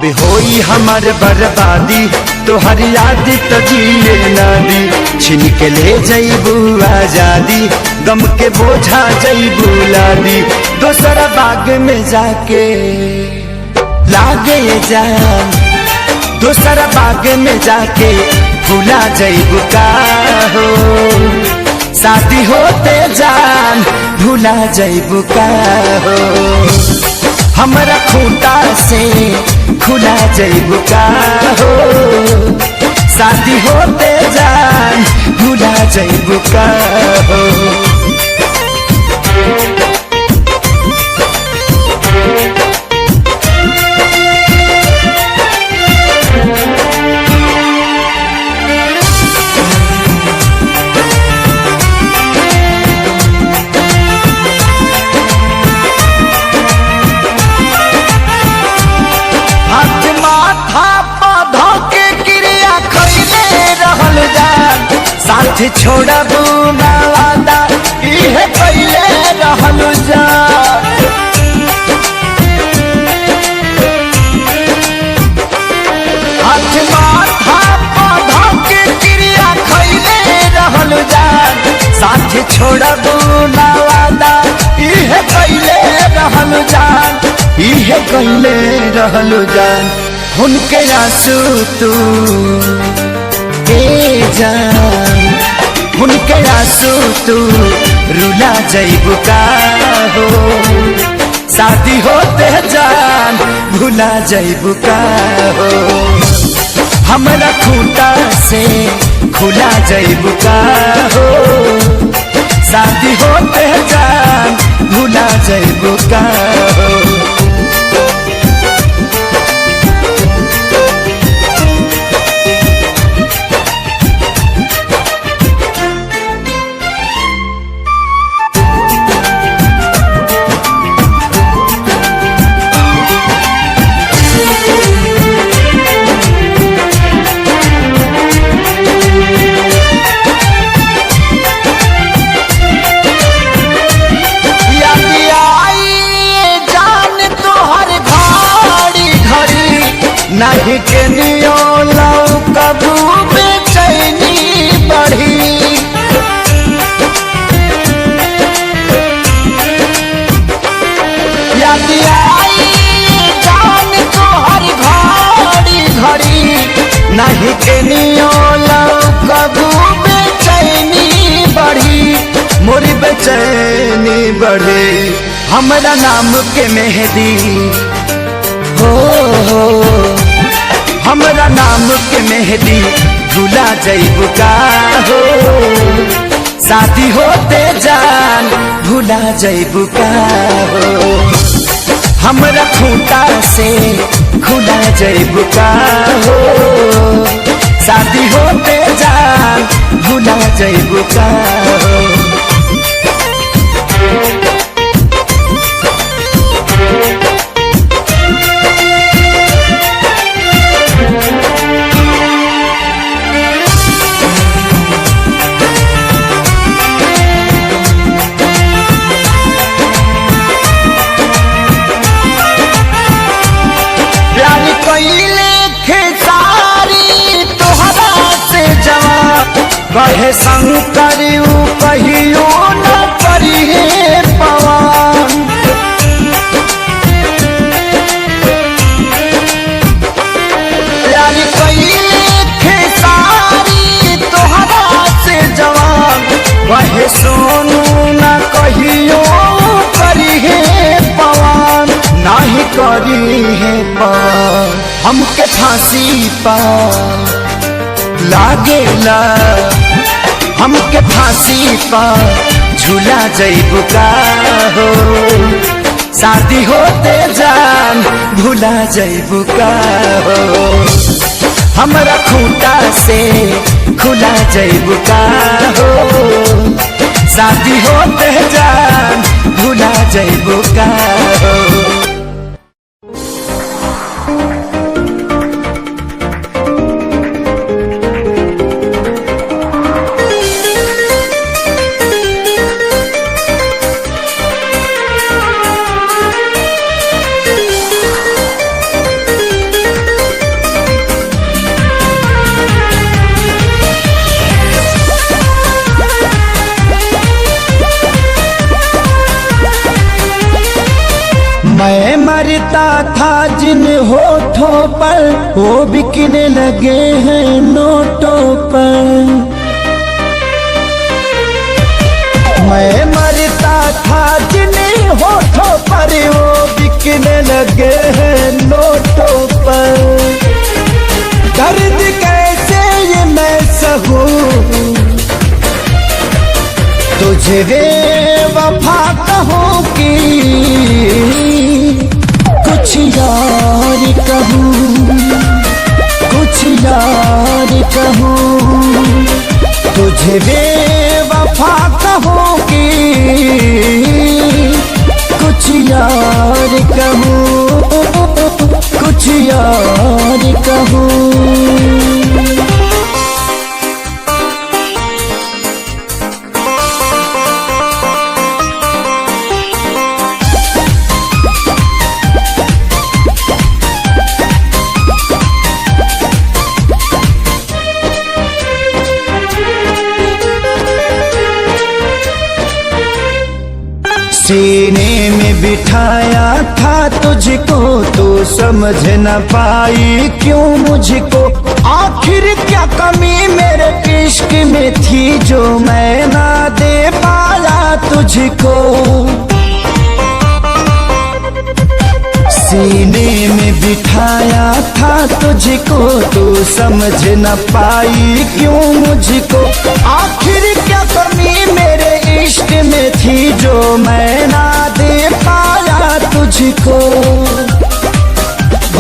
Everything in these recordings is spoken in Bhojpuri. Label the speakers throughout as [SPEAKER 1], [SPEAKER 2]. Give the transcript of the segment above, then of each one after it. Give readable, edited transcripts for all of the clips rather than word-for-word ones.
[SPEAKER 1] अब होई हमार बर्बादी तोहर याद तो जिए ना दी। छीन के ले जईबू आजादी गम के बोझा जईबू लादी। दोसरा बाग में जाके लागे जान, दोसरा बाग में जाके भूला जईबू का हो। शादी होते जान भूला जईबू का हो। हमरा खूंटा से खुला जईबू का हो। शादी होते जान भूला जईबू का हो। साथ छोड़बू ना वादा इहे पहले रहल जान। हाथ माथा पौधा के क्रिया खैले रहल जान। साथ छोड़बू ना वादा इहे पहले रहल जान। इहे पहले रहल जान। उनके आंसू तू जान, उनके आंसू तू रुला जईबू का हो। शादी होते जान भूला जईबू का हो। हमरा खूंटा से खुला जईबू का हो। शादी होते जान भूला जईबू का हो। नहीं के नियो लाऊ कबू बेचैनी बढ़ी। याद आई जान तोहर घड़ी घड़ी। नहीं के नियो लाऊ कबू बेचैनी बढ़ी। मोरी बेचैनी बढ़ी। हमरा नाम के मेहंदी हो हमरा नाम के मेहंदी भूला जईबू का हो। शादी होते जान भूला जईबू का हो। हमरा खूंटा से खुला जईबू का हो। शादी होते जान भूला जईबू का हो। कहे शंकर कहियो न करिए पवन। प्यारी कइले खेसारी तोहरा से जवान। कहे सोनू न कहियो करिए पवन। नहीं करिए पवन हमके फांसी पा लागेला। हमके फांसी पा झूला जईबू का हो। शादी होते जान भूला जईबू का हो। हमरा खूंटा से खुला जईबू का हो। शादी होते जान भूला जईबू का हो। मैं मरता था जिन होठों पर वो बिकने लगे हैं नोटों पर। मैं मरता था जिन होठों पर वो बिकने लगे हैं नोटों पर। दर्द कैसे ये मैं सहूं तुझे बेवफा कहूँ कि कुछ यार कहूँ, कुछ यार कहूँ तुझे बेवफा कहूँ कि कुछ यार कहूँ, कुछ यार कहूँ। सीने में बिठाया था तुझको तू समझ न पाई क्यों मुझको। आखिर क्या कमी मेरे इश्क में थी जो मैं ना दे पाया तुझको। सीने में बिठाया था तुझको तू समझ न पाई क्यों मुझको। आखिर क्या कमी मेरे इश्क में थी जो मैं ना दे पाया तुझको।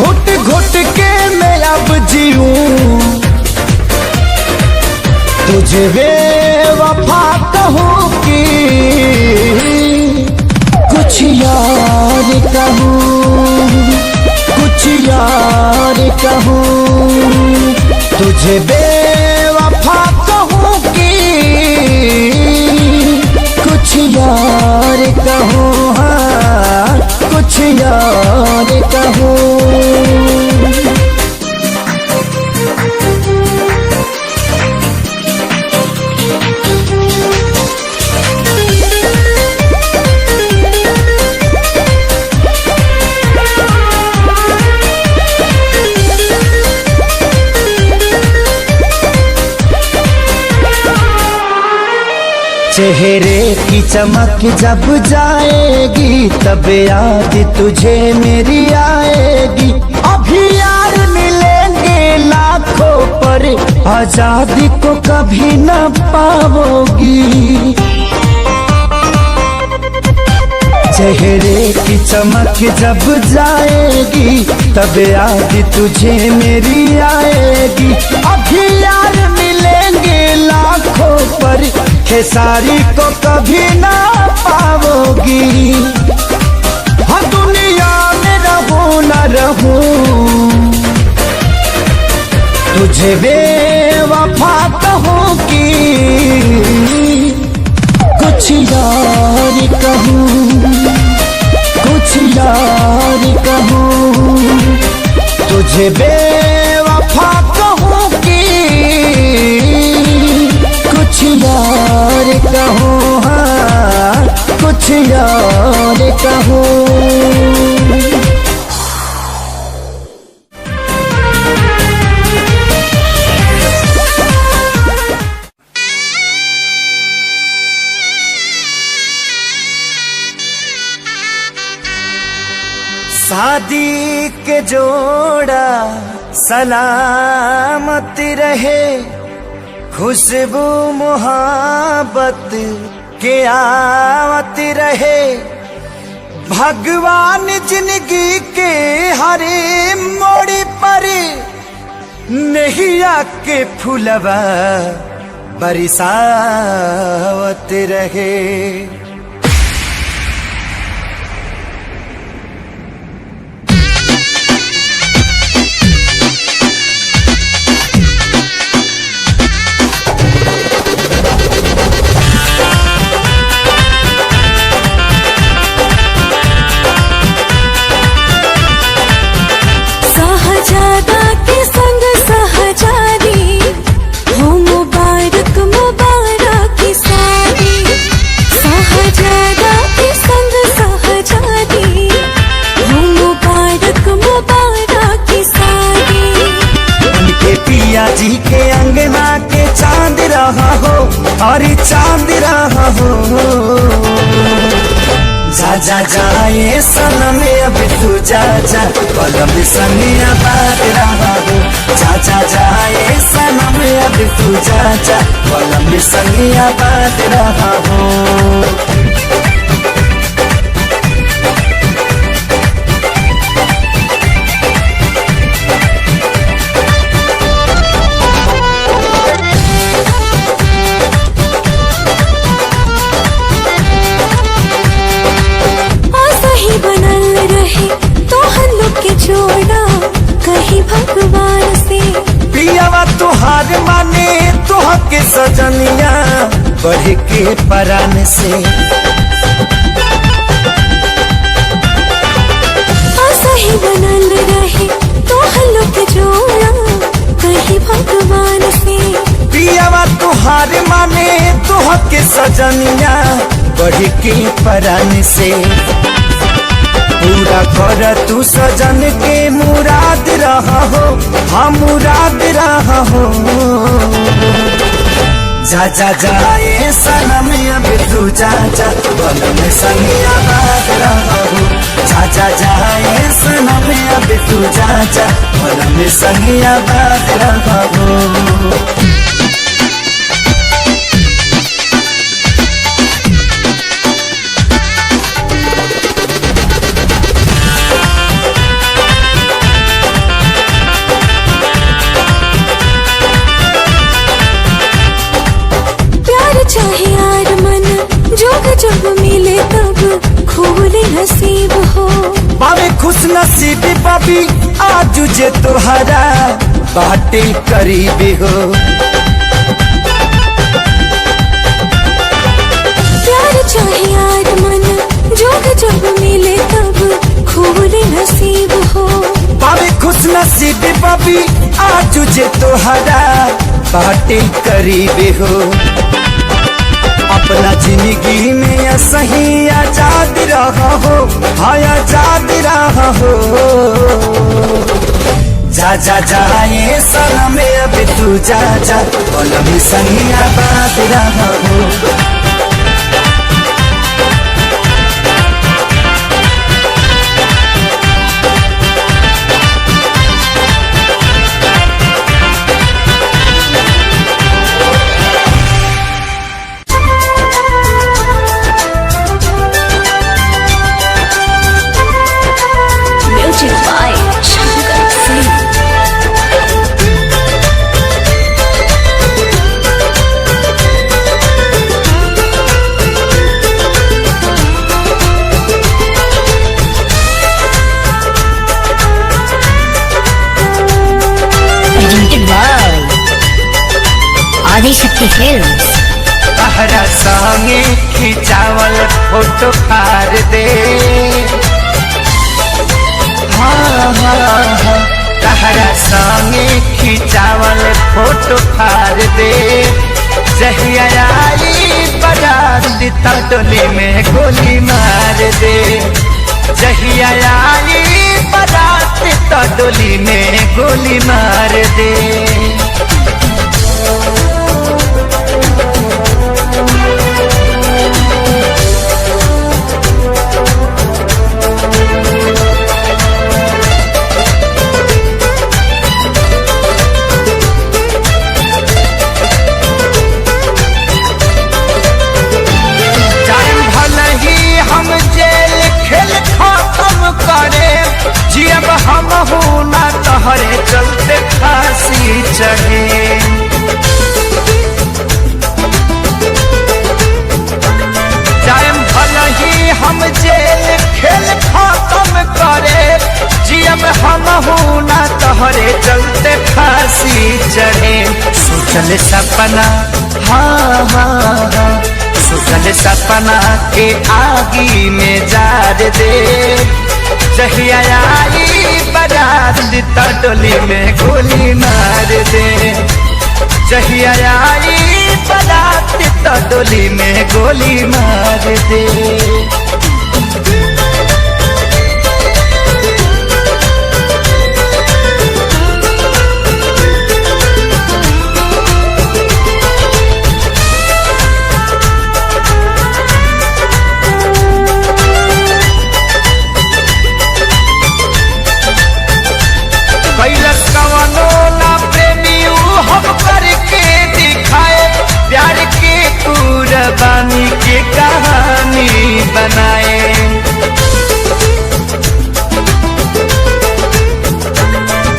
[SPEAKER 1] घुट घुट के मैं अब जीऊं तुझे बेवफा कहूँ कि कुछ यार कहूँ, कुछ यार कहूँ तुझे बेवफा कहूँ कि कुछ यार कहूँ, हाँ कुछ यार कहूँ। चेहरे की चमक जब जाएगी तब याद तुझे मेरी आएगी। अभी यार मिलेंगे लाखों पर आजादी को कभी न पाओगी। चेहरे की चमक जब जाएगी तब याद तुझे मेरी आएगी। अभी यार मिलेंगे लाखों पर खेसारी को कभी ना पाओगी। हाँ दुनिया में रहूं न रहूं तुझे बेवफा कहूँ कि कुछ यार कहूँ, कुछ यार कहूँ तुझे बेवफा कहूँ कि कुछ यार कहूँ, हाँ कुछ यार कहूँ। शादी के जोड़ा सलामत रहे, खुशबू मोहब्बत के आवत रहे। भगवान जिंदगी के हर मोड़ पर नैया के फुलवा बरसावत रहे।
[SPEAKER 2] मुबारक मुबारक की शादी।
[SPEAKER 1] रहा हो और चांद रहा हो। जा जा जाए सनम अब तू जा जा, कलम सनिया बात रहा हो। जा जा जाए सनम अब तू जा जा, कलम सनिया बात रहा हो।
[SPEAKER 2] कहीं भगवान से
[SPEAKER 1] पियावा तुहार माने तुह के सजनिया बढ़ के परान से।
[SPEAKER 2] सही बनल रहे तो हल्लुक जोड़ा कहीं भगवान से।
[SPEAKER 1] पियावा तुहार माने तुह के सजनिया बढ़ के परान से। पूरा कर तू सजन के मुराद रहा हो, हाँ मुराद रहा हो। जा जा जाए सनम अब तू जा जा, कलम सनिया बात रहा हो। जा जा जाए सनम अब तू जा जा, कलम सनिया बात रहा हो।
[SPEAKER 2] चाहे यार मन जोग जब मिले तब खोले नसीब हो।
[SPEAKER 1] बाबे खुश नसीब पापी आज जे तोहरा बाटे करीब हो।
[SPEAKER 2] प्यार चाहे यार मन जोग जब मिले तब खोले नसीब हो।
[SPEAKER 1] बाबे खुश नसीब पापी आज जे तोहरा बाटे करीब हो। अपना जिंदगी में सही आजाद रहा हो, हाँ आजाद रहा हो। जा जा जाए सनम अब तू जा जा, कलम सनिया बात रहा हो।
[SPEAKER 3] आदिशक्ति फिल्म्स।
[SPEAKER 1] तहरा संगे खिंचावल फोटो फार दे, हाँ हाँ हाँ। तहरा संगे खिंचावल फोटो फार दे। जहिया आई बारात तो डोली में गोली मार दे। जहिया आई बारात तो डोली में गोली मार दे। जियब हम हो ना तहरे चलते फांसी चढ़े। जायम भला ही हम जेल खेल खत्म करे। जियब हम हो ना तहरे चलते फांसी चढ़े। सोचल सपना हाँ हाँ हाँ, सोचल सपना के आगी में जार दे। जहिया आई बारात तो डोली में गोली मार दे। जहिया आई बारात तो डोली में गोली मार दे। बनाए।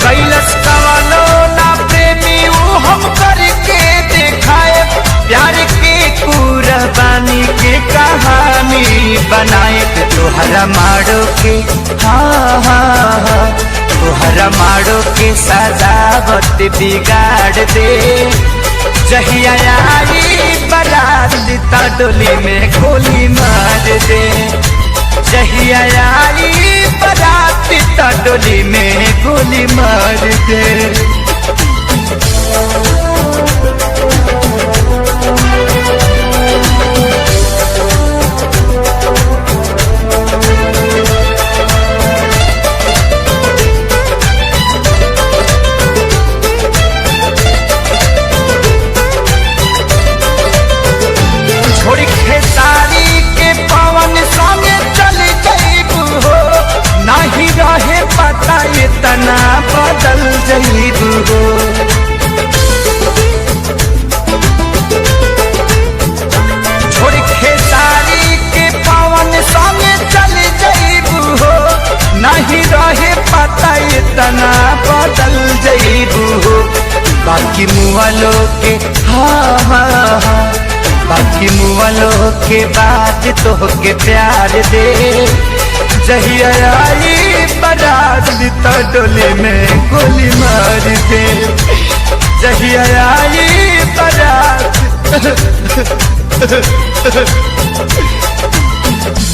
[SPEAKER 1] कैलस कवनो ना प्रेमी ऊ हम करके दिखाए, प्यार के कुर्बानी के कहानी बनाए। तोहरा मारो के तोहरा मारो के सजावट बिगाड़ दे। जहिया आई बारात ता डोली में गोली मार दे। जहिया आई बारात ता डोली में गोली मार दे। छोड़ी खेसारी के पवन संगे चल जाइबू हो, नहीं रहे पता इतना बदल जाइबू हो। छोड़ी खेसारी के पवन संगे चल जाइबू हो, नहीं रहे पता इतना बदल जाइबू हो। बाकी मुआलो के बाकी मुआलों के बाद तो के प्यार दे। जहिया आई बारात तो डोले में गोली मार दे। जहिया आई बारात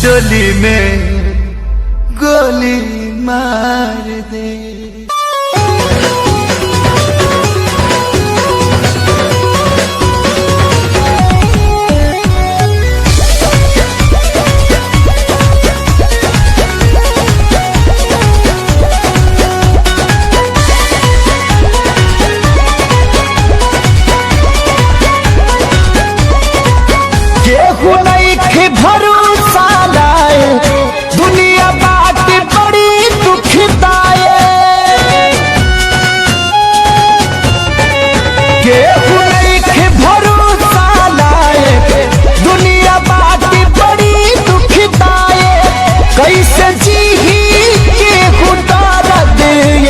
[SPEAKER 1] डोली में गोली मार दे। भरोसा लाए दुनिया बात बड़ी दुखदाए। केहू नहीं भरोसा लाए दुनिया बात बड़ी दुखदाए। कैसे जीही केहू दर्द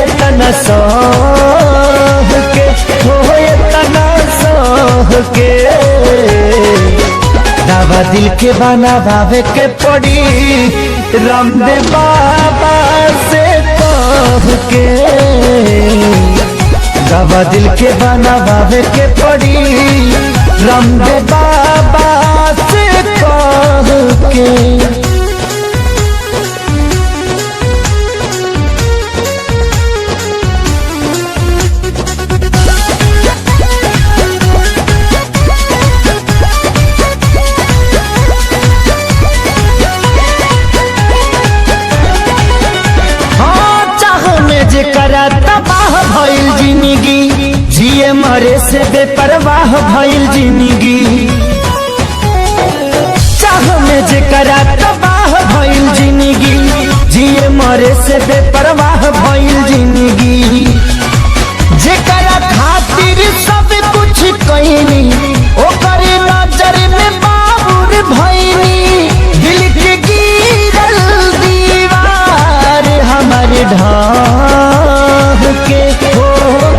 [SPEAKER 1] इतना सह के हो, इतना सह के। दवा दिल के बनावे के पड़ी रामदेव बाबा से कह के। दवा दिल के बनावे के पड़ी रामदेव बाबा से कह के। तबाह भइल जिंदगी, जिए मरे से बेपरवाह भइल जिंदगी। चाह में जेकरा तबाह भइल जिंदगी, जिए मरे से बेपरवाह भइल जिंदगी। जेकरा खातिर सब कुछ कइनी ओकर नजर में बाबूर भइनी। दिल के गिरल दीवार हमारे ढाह के हो,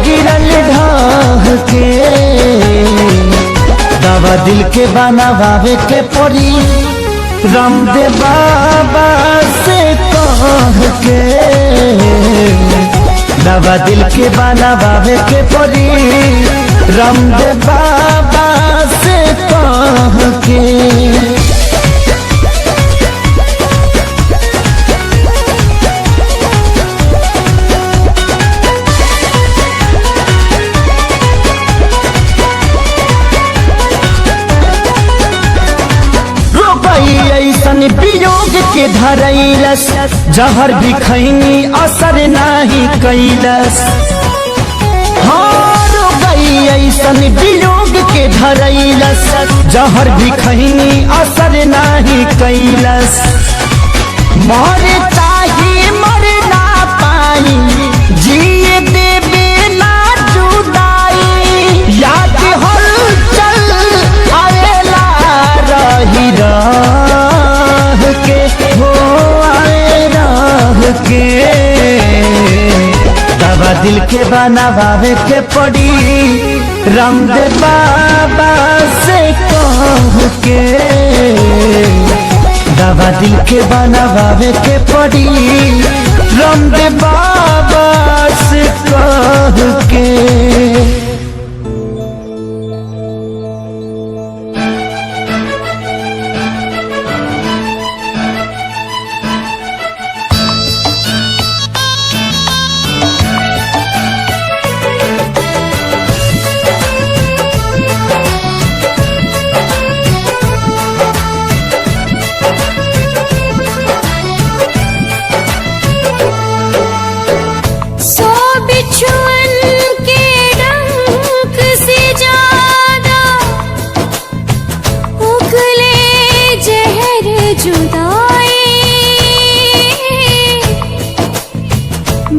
[SPEAKER 1] गिरल ढाह के। दवा दिल के बनावे के पड़ी रामदेव बाबा से कह के। दवा दिल के बनावे के पड़ी रामदेव बाबा से कह के। ऐसन वियोग के धरैलस, जहर भी खैनी असर नाही कैलस। हार गई ऐसन वियोग के धरैलस, जहर भी खैनी असर नाही कैलस। मर चाही मर ना पाई, जिए देवे ना जुदाई। याद हल चल आवेला रही राह बनावे के पड़ी रामदेव बाबा से कह के, दवा दिल के बनावे के पड़ी रामदेव बाबा से कह के।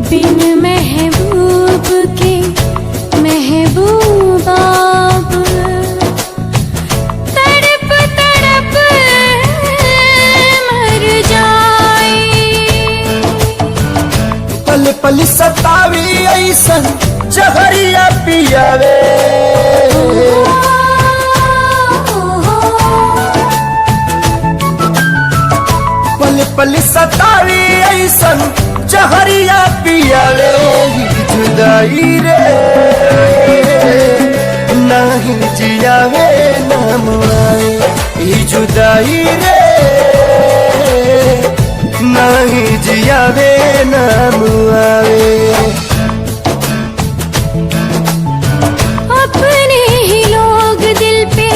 [SPEAKER 2] बिन महबूब के महबूबा तड़प तड़प मर जाए।
[SPEAKER 1] पल पल सतावी ऐसन जहरिया पियावे, पल पल सतावी ऐसन जहरिया पियावे। जुदाई रे नहीं जियावे नाम आए, जुदाई रे नहीं जियावे नाम आवे।
[SPEAKER 2] अपने ही लोग दिल पे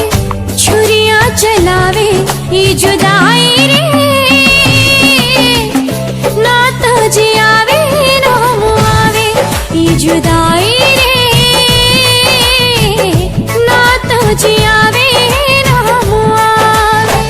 [SPEAKER 2] छुरियां चलावे, ये जुदाई रे ना तो जियावे नाम आवे। ये जुदाई रे ना तो जियावे नाम आवे।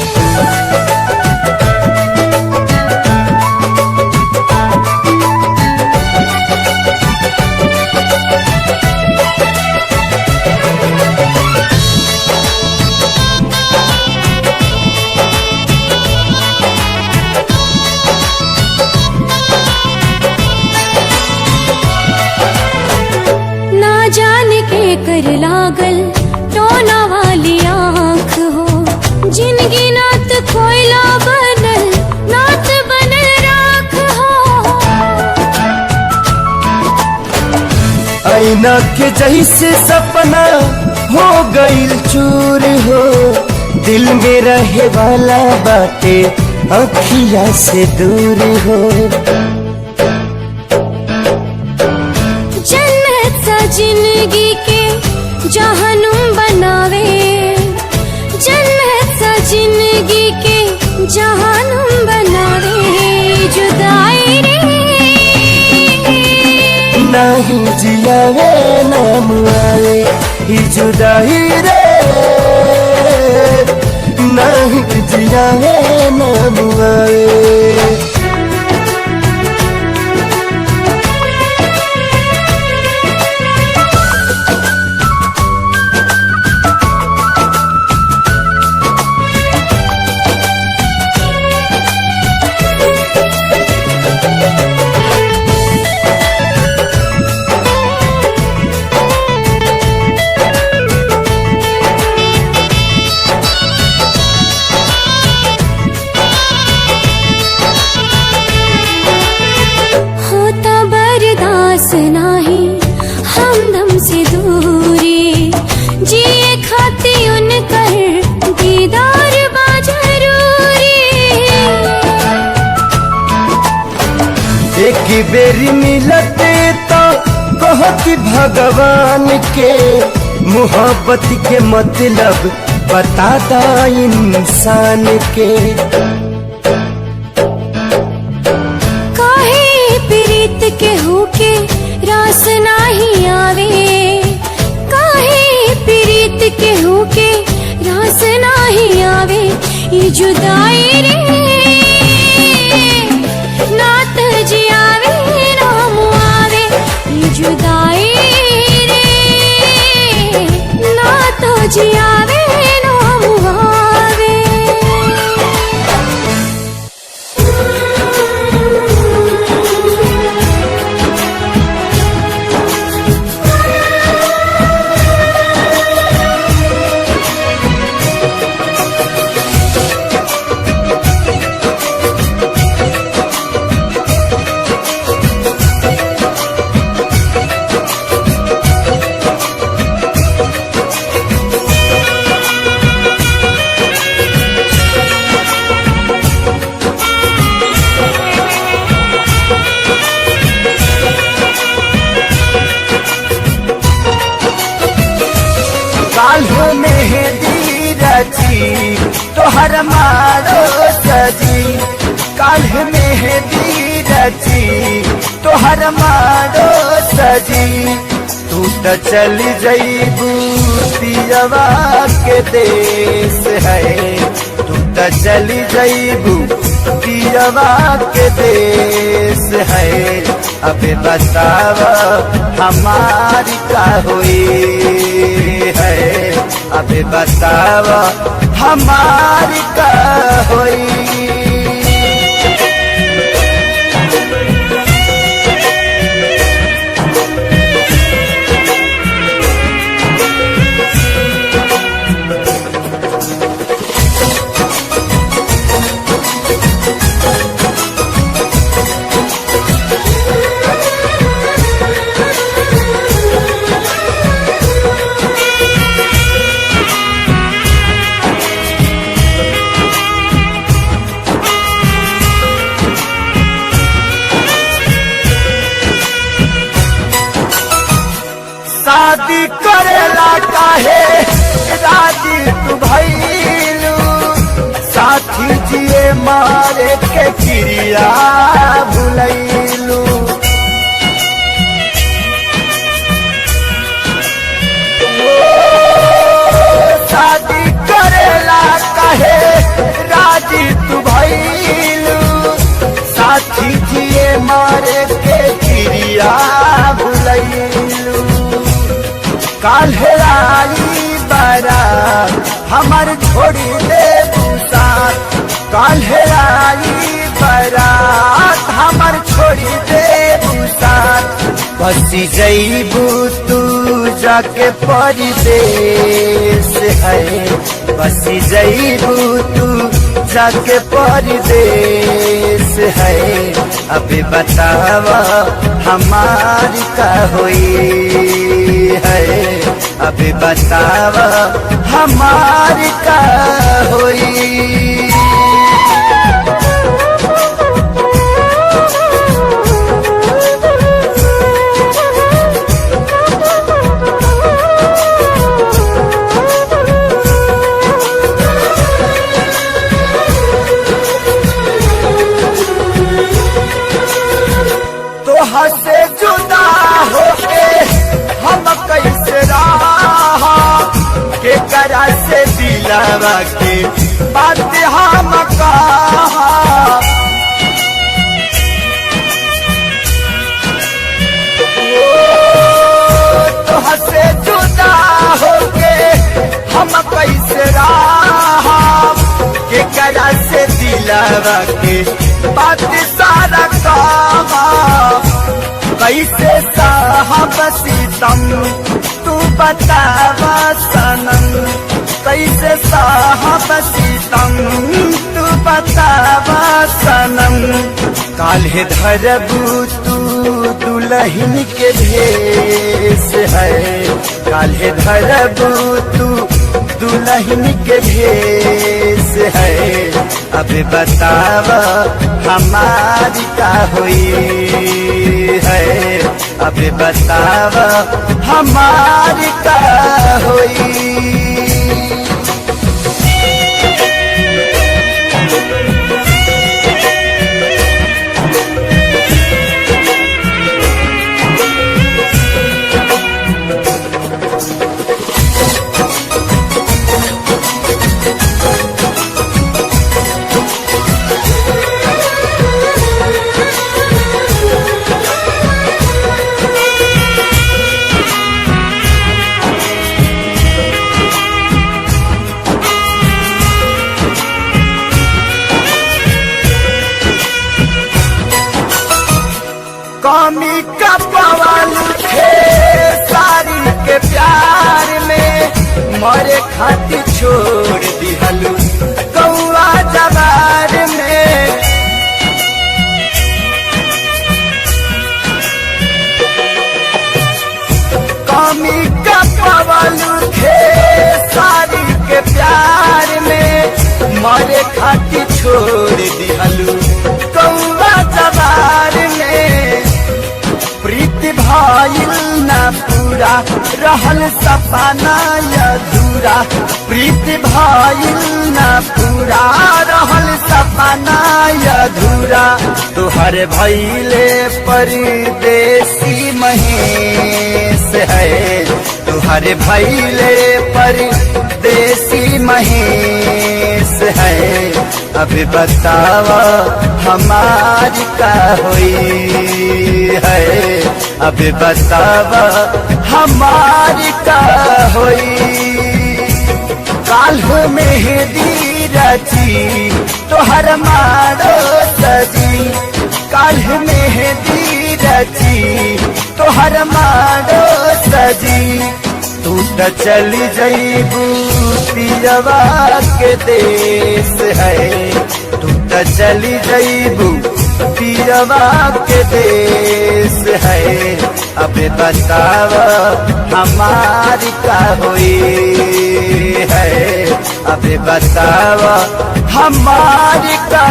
[SPEAKER 2] जाने के कर लागल टोना वाली आँख हो, जिनगी नात कोयला बनल नात बनल राख हो।
[SPEAKER 1] आईना के जैसे सपना हो गईल चूर हो, दिल में रहे वाला बाटे अखिया से दूर हो।
[SPEAKER 2] जिंदगी के जहनुम बनावे, जन्नत सा जिंदगी के जहनुम बनावे। जुदाई रे
[SPEAKER 1] नहीं जियावे नाम आए, जुदाई रे नहीं जियावे नाम आए।
[SPEAKER 2] नाही हमदम से दूरी, जिए खाती उनकर दीदार बा जरूरी।
[SPEAKER 1] एक बेरी मिलते तो कहती भगवान के, मोहब्बत के मतलब बताता इंसान के।
[SPEAKER 2] काहे प्रीत के होके रास नाही आवे, काहे प्रीत के होके रास नाही आवे। ये जुदाई रे नात जियावे नाम आवे। ये जुदाई रे नात जियावे नाम आवे।
[SPEAKER 1] रची तोहर मारो सजी, काल्ह मेहंदी रची तोहर मारो सजी। तू तो चल जईबू पियवा के देश है, तू तो चल जईबू पियवा के देश है। अबे बताव हमारी का हुई है, अबे बताव हमारी का हुई। शादी करेला काहे राजी तू भइलू, साथी जिए मारे के क्रिया भुलैलू। शादी करेला काहे राजी तू भइलू, साथी जिए मारे के क्रिया भुलैलू। काल्हे आई बारात हमर छोड़ी दे साथ, काल्हे आई बारात हमर छोड़ी दे साथ। बसी जईबू तू जाके परदेश है, बसी जईबू तू जाके परदेश है। अबे बतावा हमारी का हुई है, अबे बतावा हमारी का हुई। तोहा से जुदा होके हम कैसे रहा, के करा से दिलवा के बात हम कहा। तोहा से जुदा होके हम कैसे रहा, के करा से दिलवा के बात सारा कहा। कैसे साहब सीतम तू बतावा सनम, कैसे साहब सीतम तू बतावा सनम। काल्हे धरबू तू दुल्हन के भेष है, काल्हे धरबू तू दुल्हन के भेष है। अबे बतावा हमारी का हुई है, अबे बतावा हमारी का हुई। कमी का पवन थे सारी के प्यार में, मरे खातिर छोड़ दिहलू कौआ जवार में। कमी का पवन थे सारी के प्यार में, मरे खातिर छोड़ दिहलू कौआ जवार में। प्रीति भा भइल ना पूरा रहल सपना अधूरा प्रीत भइल ना पूरा रहल सपना अधूरा तुहर भइले परदेसी महेश है तुहर भइले परदेसी महेश है अभी बतावा हमारी का हुई है अभी बतावा हमारी का हुई काल्ह मेहंदी रची तोहर मारो सजी काल्ह मेहंदी रची तोहर मारो सजी तू त चली जईबू पियवा के देश है तू त चली जईबू पियवा के देश है अबे बताव हमारी का हुई है अबे बताव हमारी का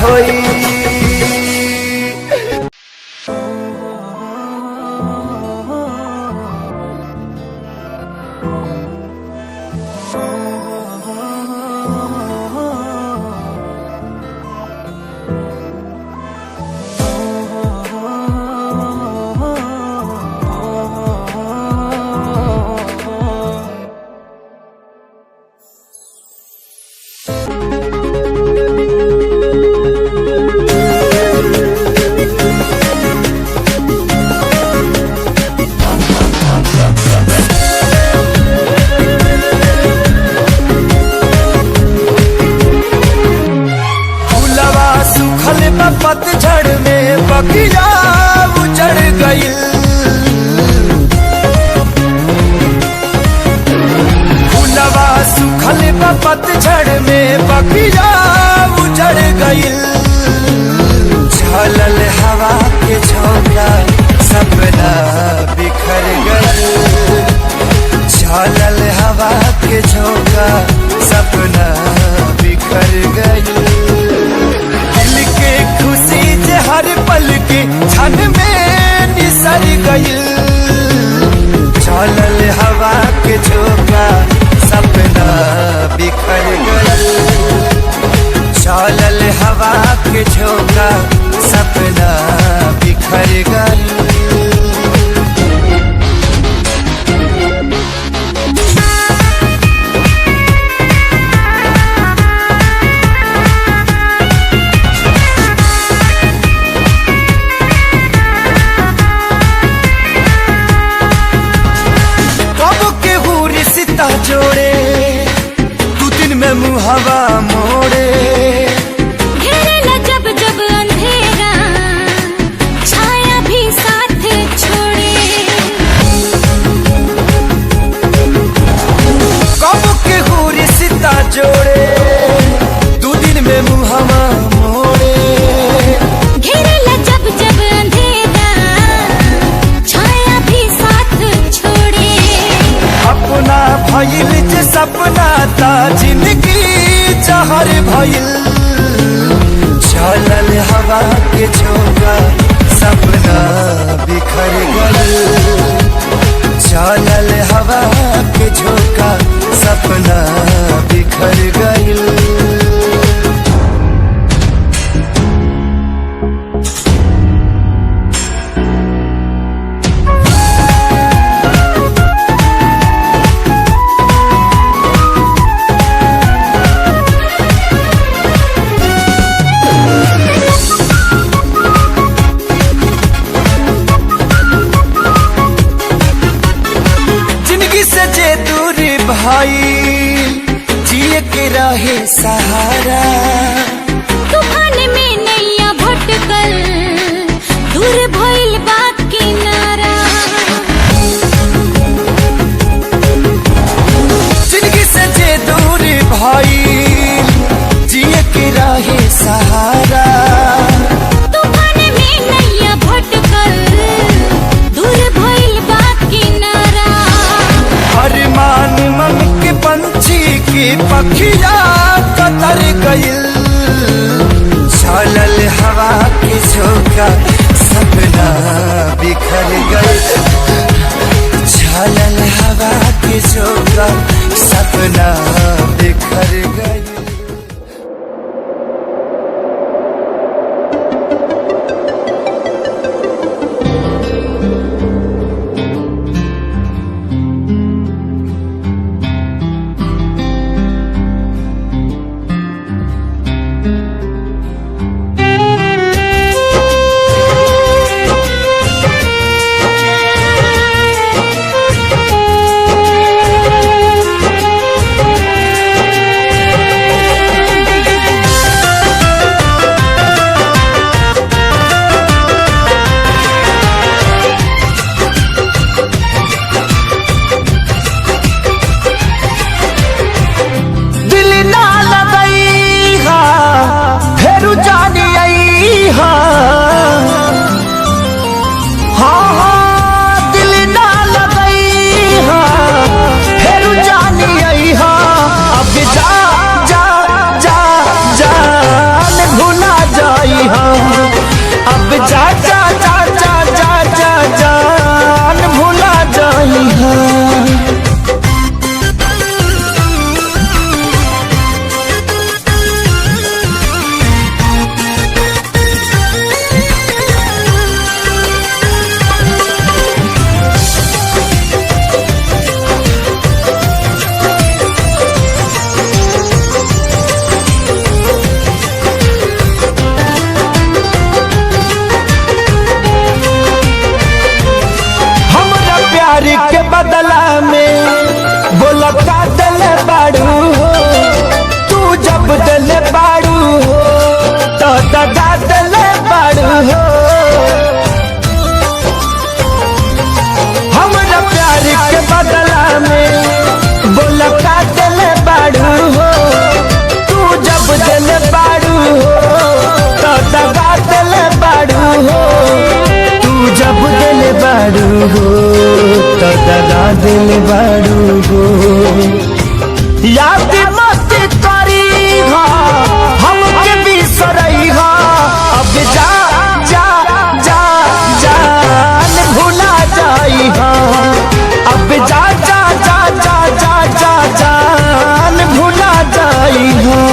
[SPEAKER 1] हुई पतझड़ में बगिया उजड़ गई फूलवा सुखल पतझड़ में बगिया उजड़ गई झलल हवा के झोंका सपना बिखर गई झलल हवा के झोंका सपना बिखर गई हर पल के क्षण में निसर गई चलल हवा के झोंका सपना बिखर गई चलल हवा के झोंका सपना बिखर गई जोड़े तू दिन में मुहावा मोड़े
[SPEAKER 2] घेरेला जब जब अंधेरा छाया भी साथ छोड़े
[SPEAKER 1] कब के हुरी सीता जोड़े तू दिन में मुहावा मोड़े
[SPEAKER 2] घेरेला जब जब अंधेरा छाया भी साथ छोड़े
[SPEAKER 1] अपना भइल जे सपना ता जिंदगी जहर भइल चलल हवा के झोंका सपना बिखर गई चलल हवा के झोंका सपना बिखर गई भाई जिए के रहे सहारा
[SPEAKER 2] तूफान में नैया भटकल दूर भइल बा किनारा
[SPEAKER 1] जिंदगी से जे दूर भाई जिए के रहे सहारा
[SPEAKER 2] तूफान में नैया भटकल दूर भइल बा किनारा
[SPEAKER 1] अरमान मन के पंछी की पखिया कतर गइल चलल हवा के झोंका सपना बिखर गइल सपना बिखर गए। के बदला में बोला का दिल बाड़ू हो, तू जब दिल बाड़ू हो तो दगा दिल बाड़ू हो। हमरा प्यार के बदला में बोला का दिल बाड़ू हो, तू जब दिल बाड़ू हो तो दगा दिल बाड़ू हो। जब दिल बाड़ू हो तो दगा दिल बाड़ू हो। याद मत करी हो हमके बिसरई हो, अब जा जा जा जान भुला जाई हो। अब जा जा जा जा जा जा जान भुला जाई हो।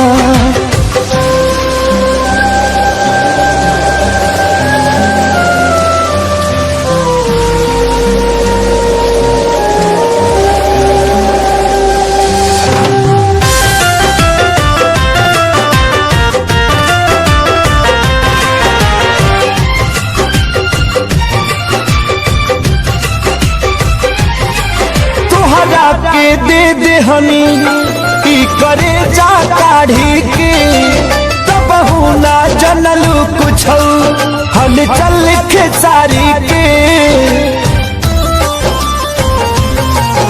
[SPEAKER 1] के दे दे हनी की करे जा काढ़ी के, तब ना जनलू कुछ हल चल के सारी के।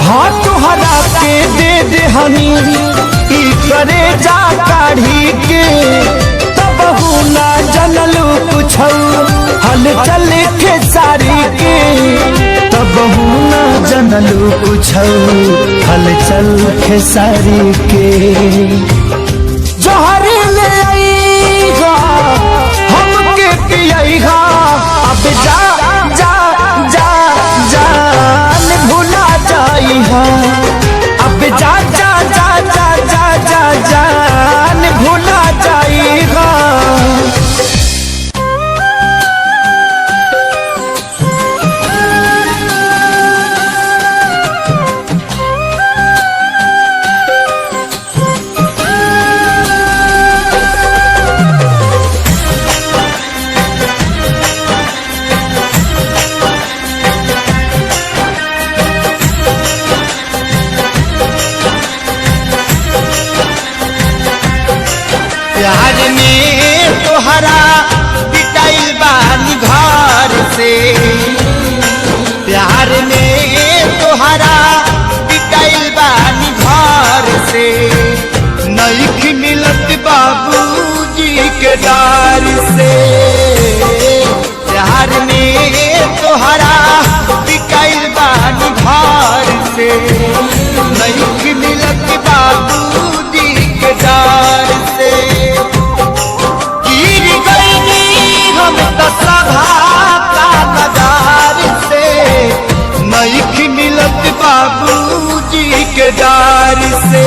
[SPEAKER 1] हाँ तुहरा के दे दे हनी की करे जा काढ़ी के, तब ना जनलू कुछ हल चल के सारी के। तब ना जनलू कुछ हलचल खेसारी के। जोहर ले आईगा हमके पियाईगा, अब जा जा जा जान भुला जाईगा। अब जा जा जा जा जा जा जान भुला जाईगा। प्यार में तोहरा पिटाइल बानी घर से, प्यार में तोहरा पिटाइल बानी घर से। नईख मिलत बाबूजी के डार से, प्यार में तोहरा पिटाइल बानी घर से। नईख मिलत बाबूजी के डार से। सभा का नगार से नईख मिलत बाबूजी के डार से।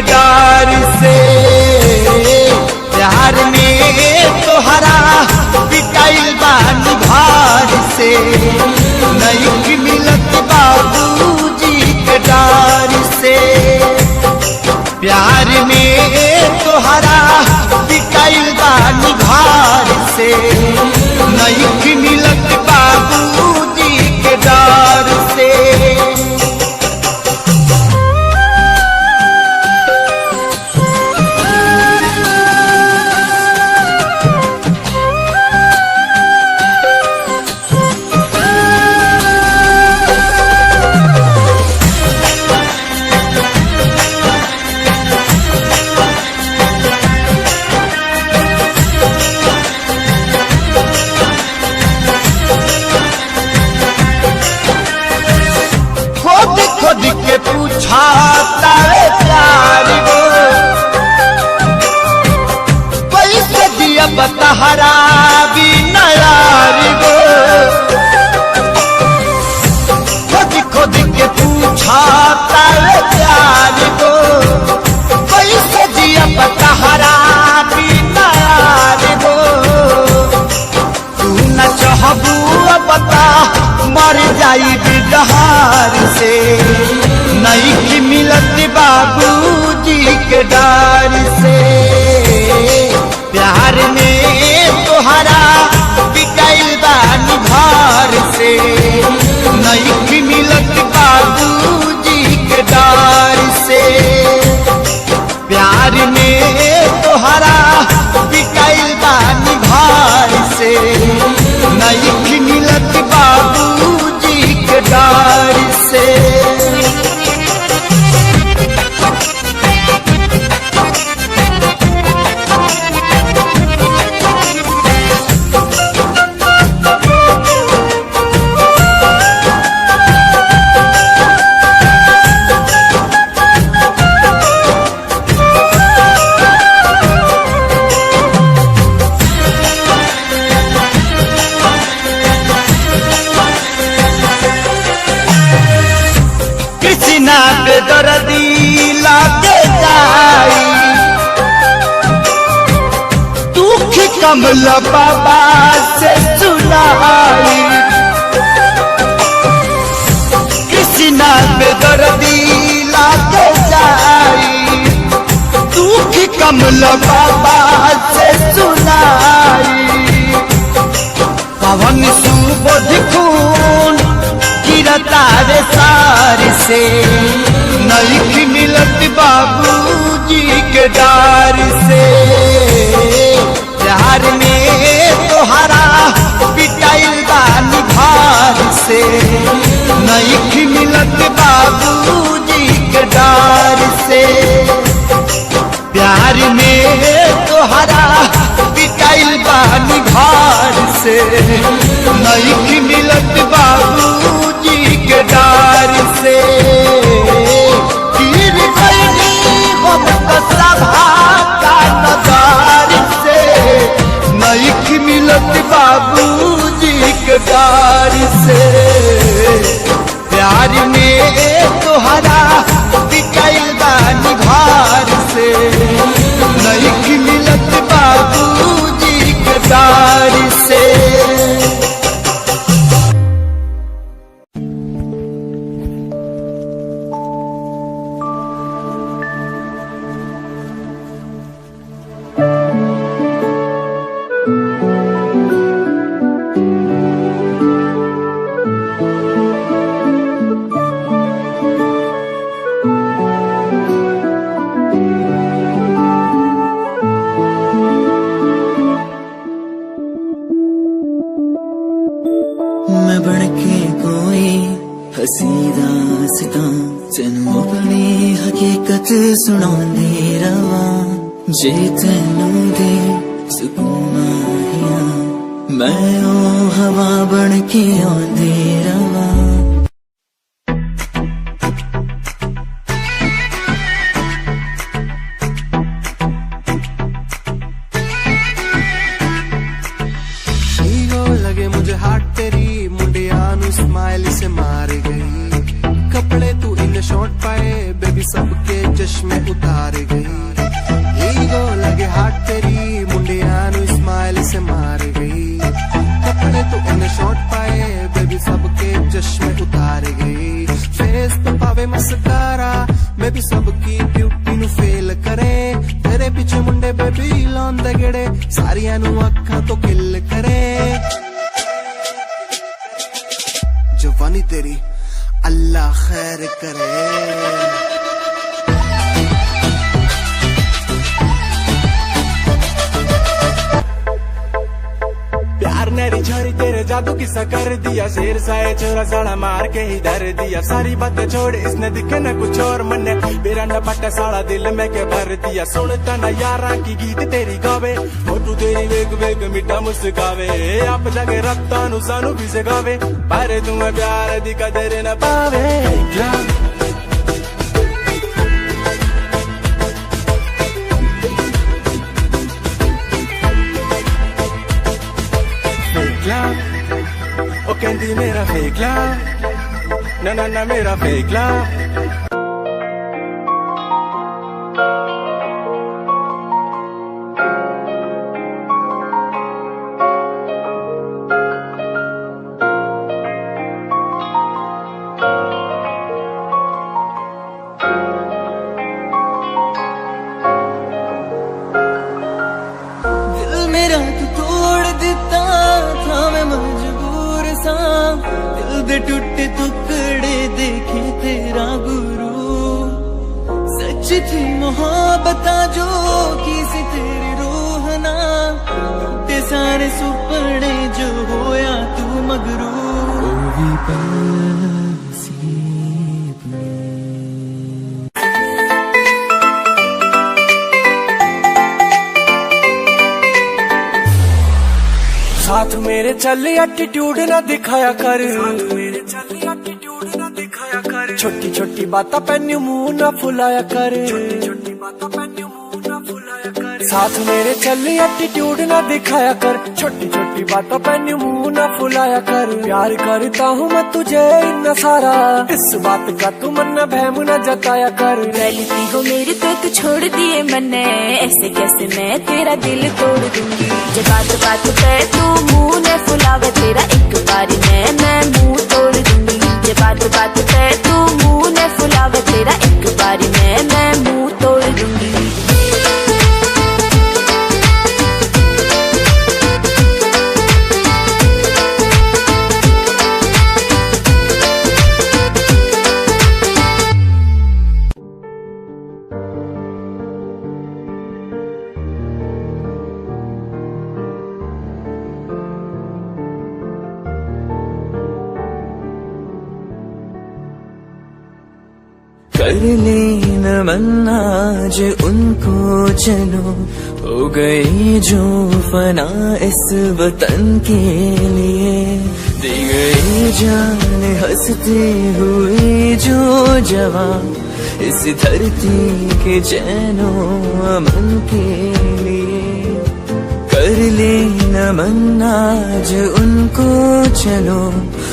[SPEAKER 1] के डार से। प्यार में तोहरा पिटाइल बानी भार से, नहीं मिलत बाबूजी के डार से। प्यार में तोहरा पिटाइल बानी भार से, नहीं मिलत बाबूजी के डार से। खुद के पूछा तारे प्यार को, पैसे दिया बतहरा भी नयार को। खुद के पूछा तारे प्यार को, पैसे दिया बतहरा भी नयार को। तू न चाहबू बता मर जाई बिहार से, नहीं की मिलत बाबूजी के डार से। प्यार में तोहरा पिटाइल बानी भार से, नहीं की मिलत बाबूजी के डार से। प्यार में तोहरा पिटाइल बानी भार से, नहीं की मिलत बाबूजी के डार से। कृष्णा पे दर्दी लागे जाई, दुख कमल बाबा से सुनाई। कृष्णा पे दर्दी लागे जाई, दुख कमल बाबा से सुनाई। पवन सुबोध खून गिरता रे सार से, नहीं मिलत बाबूजी के डार से। प्यार में तोहरा पिटाइल बानी भार से, नहीं मिलत बाबूजी के डार से। प्यार में तोहरा पिटाइल बानी भार से, नहीं मिलत बाबूजी के डार से। गिर गई हम तो सभा का नगार से, नहीं मिलत बाबूजी के डार से। प्यार में तोहरा पिटाइल बानी भार से, नहीं मिलत बाबूजी के डार से।
[SPEAKER 4] मैं बनके कोई हसी दास्तां तेनू अपनी हकीकत सुनांदी रवां। जे तेनू दे सुकून माहिया, मैं ओ हवा बनके आंदी रवां।
[SPEAKER 5] लगे मुझे हार्ट तेरी मुंडिया नु स्माइल से मार गई। कपड़े तू इन शॉर्ट पाए बेबी सबके चश्मे उतार सबकी ब्यूटी नु फेल करे तेरे पीछे मुंडे बेबी लांदे गेड़े सारियां नु अखां तो किल करे जवानी तेरी अल्लाह खैर करे मेरी छोरी तेरे जादू किस्सा कर दिया शेर साए चोरा साड़ा मार के ही धर दिया सारी बातें छोड़ इसने दिखे न कुछ और मन मेरा न पट्टा साड़ा दिल में के भर दिया सुनता न यारा की गीत तेरी गावे फोटू तेरी वेग वेग मिठा मुस्कावे आप जगे रखता नु सानू भी सिखावे पर तुम्हें प्यार दी कदर न पावे O Candy मेरा fake love ना ना ना मेरा fake love दिल मेरा तू तोड़ देता था मैं मजबूर सा दिल दे टूटे टुकड़े देखे तेरा गुरु सच थी मोहब्बत जो किसी तेरी रूह ना टूटे सारे सुपने जो होया तू मगरू साथ मेरे चल एटीट्यूड ना दिखाया कर छोटी छोटी बातें पैन्यू मुंह ना फुलाया कर साथ मेरे चल एटीट्यूड ना दिखाया कर छोटी छोटी बातें पैन्यू मुंह ना फुलाया कर प्यार करता हूँ मैं तुझे इतना सारा इस बात का तू मन बहम न जताया कर
[SPEAKER 2] गलती हो मेरी तो तू छोड़ दिए मैंने ऐसे कैसे मैं तेरा दिल तोड़ दूंगी जब बात बात पे तू मुंह न फुलावे तेरा एक बारी मैं मुंह तोड़ दूंगी जब बात बात पे तू मुंह न फुलावे तेरा एक बारी मैं मुंह तोड़ दूंगी
[SPEAKER 4] कर लेना मन आज उनको चलो हो गई जो फना इस वतन के लिए दी गई जान हंसते हुए जो जवान इस धरती के चैनो अमन के लिए कर लेना मन आज उनको चलो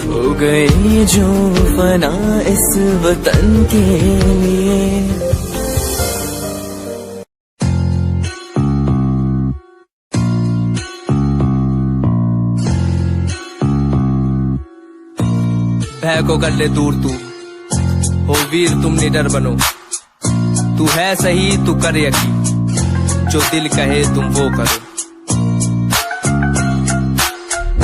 [SPEAKER 4] हो गई जो फना इस वतन के लिए
[SPEAKER 6] भय को कर ले दूर तू हो वीर तुम निडर बनो तू है सही तू कर यकीन जो दिल कहे तुम वो करो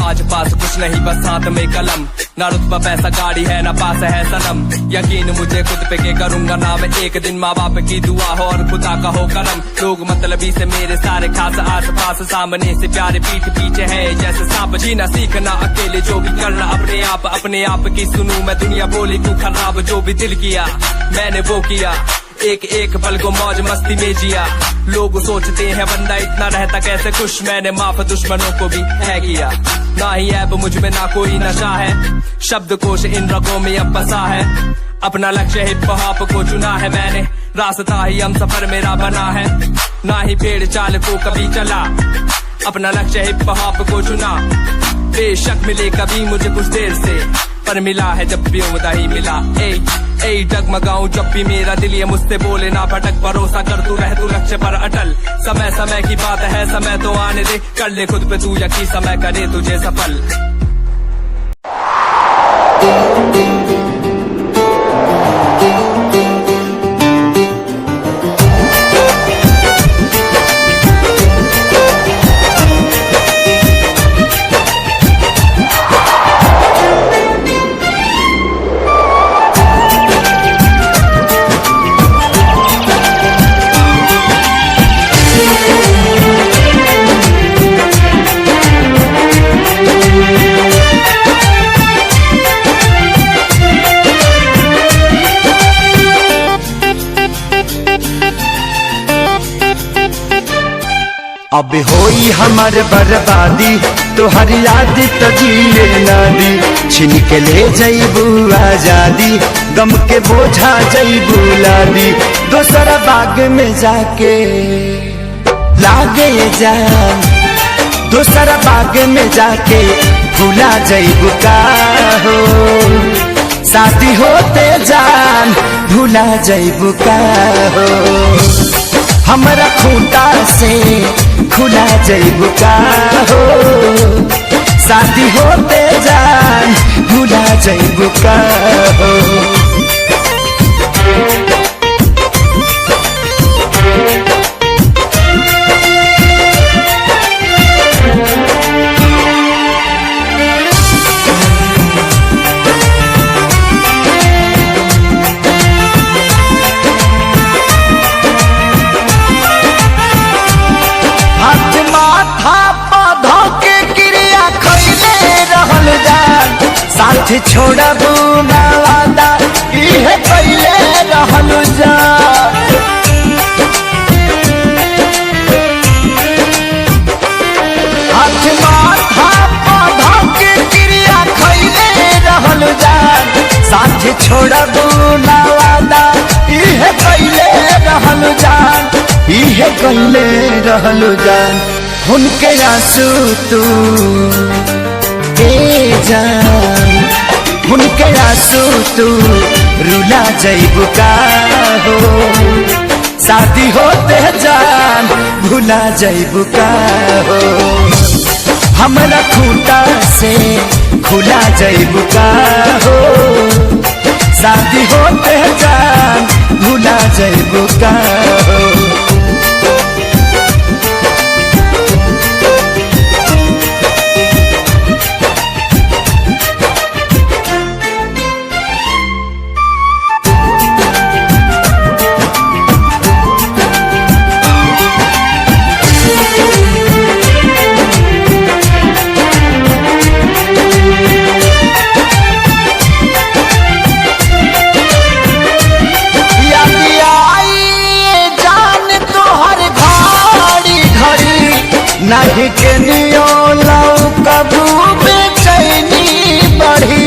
[SPEAKER 6] आज पास कुछ नहीं बस हाथ में कलम ना रुतबा पैसा गाड़ी है ना पास है सनम यकीन मुझे खुद पे के करूंगा ना मैं एक दिन माँ बाप की दुआ हो और खुदा का हो करम लोग मतलबी से मेरे सारे खास आस पास सामने से प्यारे पीठ पीछे है जैसे सांप जीना सीखना अकेले जो भी करना अपने आप की सुनूं मैं दुनिया बोली तू खराब जो भी दिल किया मैंने वो किया एक एक पल को मौज मस्ती में जिया लोग सोचते हैं बंदा इतना रहता कैसे खुश मैंने माफ दुश्मनों को भी है किया ना ही ऐब मुझ में ना कोई नशा है शब्दकोश इन रगों में अब बसा है अपना लक्ष्य हिप हॉप को चुना है मैंने रास्ता ही हम सफर मेरा बना है ना ही पेड़ चाल को कभी चला अपना लक्ष्य हिप हॉप को चुना बेशक मिले कभी मुझे कुछ देर से पर मिला है जब भी उम्दा ही मिला ए डगमगाऊं जब भी मेरा दिल ये मुझसे बोले ना भटक भरोसा कर तू रह तू लक्ष्य पर अटल समय समय की बात है समय तो आने दे कर ले खुद पे तू यकीन समय करे तुझे सफल
[SPEAKER 1] अब होई हमार बर्बादी तोहर याद तो जिए ना दी। छिन के ले जईबू आजादी गम के बोझा जईबू लादी। दोसरा बाग में जाके लागे जान, दोसरा बाग में जाके भूला जईबू का हो। शादी होते जान भूला जईबू का हो। हमरा खूंटा से खुला जईबू का हो। शादी होते जान भूला जईबू का हो। साथ छोड़बू ना वादा इहे पहले रहल जान। हाथ माथा पौधा के क्रिया खैले रहल जान। साथ छोड़बू ना वादा इहे पहले रहल जान। इहे पहले रहल जान। उनके आंसू तू जान, उनके आंसू तू रुला जईबू का हो। शादी होते जान भूला जईबू का हो। हमरा खूंटा से खुला जईबू का हो। शादी होते जान भूला जईबू का हो। नहीं के नियो लाऊ कबू बेचैनी बढ़ी।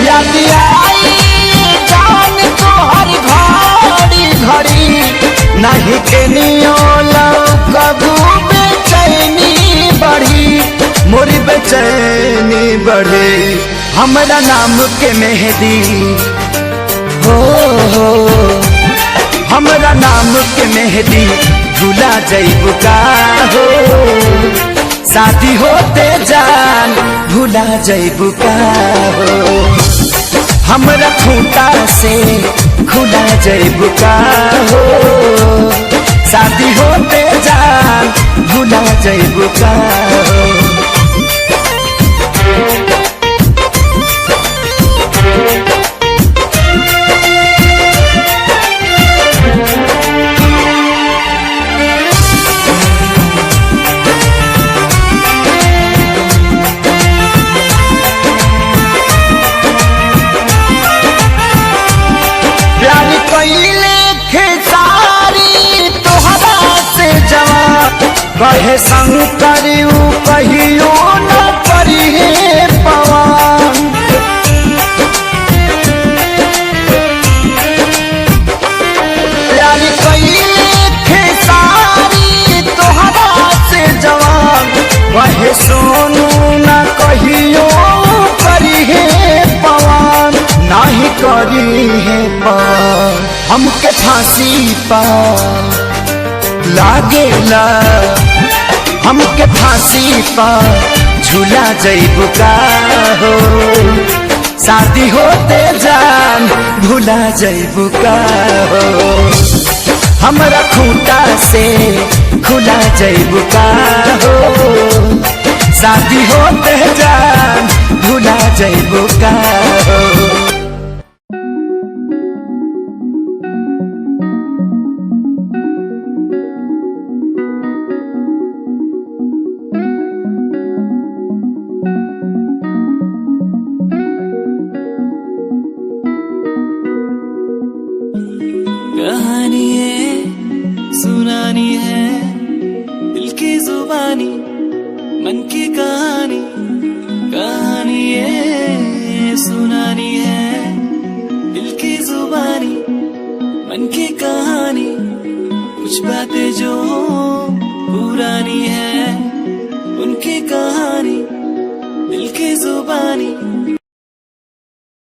[SPEAKER 1] याद आई जान तोहर घड़ी घड़ी। नहीं के नियो लाऊ कबू बेचैनी बढ़ी। मोरी बेचैनी बढ़ी। हमरा नाम के मेहंदी हो हमरा नाम के मेहंदी भूला जईबू का हो। शादी होते जान भूला जईबू का हो। हमरा खूंटा से खुला जईबू का हो। शादी होते जान भूला जईबू का हो। कहे शंकर कहियो न करिए पवन। प्यारी कइले खेसारी तोहरा से जवान। कहे सोनू न कहियो करिए पवन। नहीं करी है पवन हमके फांसी पा लागेला। हमके फांसी पर झूला जईबू का हो। शादी होते जान भूला जईबू का हो। हमरा खूंटा से खुला जईबू का हो। शादी होते जान भूला जईबू का हो।
[SPEAKER 4] कहानी ये सुनानी है, दिल की जुबानी मन की कहानी, कहानी ये सुनानी है, दिल की जुबानी मन की कहानी। कुछ बातें जो पुरानी है, उनकी कहानी, दिल की जुबानी